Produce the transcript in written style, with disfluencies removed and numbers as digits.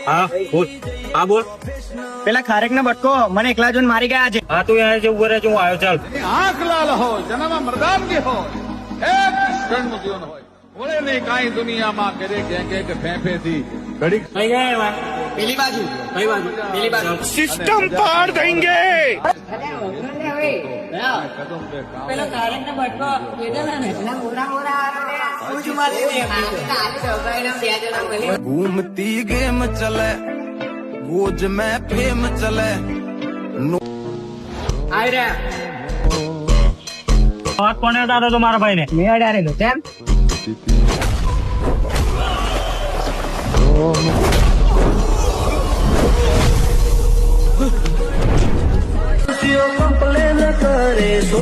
હા બોલ. હા બોલ. પેલા ખારેક ને બટકો મને એકલા જોઈને મારી ગયા છે. હા તું અહીંયા જે ઉભો રહે છે, હું આવ્યો. ચાલ. આંખ લાલ હો જન્મ મર્દાનગી હો એક ક્ષણનું જીવન હોય વળે નહીં કાંઈ દુનિયામાં કરે કે ફેંફેથી ઘડીક કઈ ગયા એમાં? પેલી બાજુ કઈ બાજુ? પેલી બાજુ સિસ્ટમ પાડ દેંગે પેલો ખારેક ને બટકો લીધેલા ને घूमती गेम चले गोज में फेम चले આવી રહ્યા. વાત કોને દાદા તો મારા ભાઈ ને? મેં અડાડેલો તેમ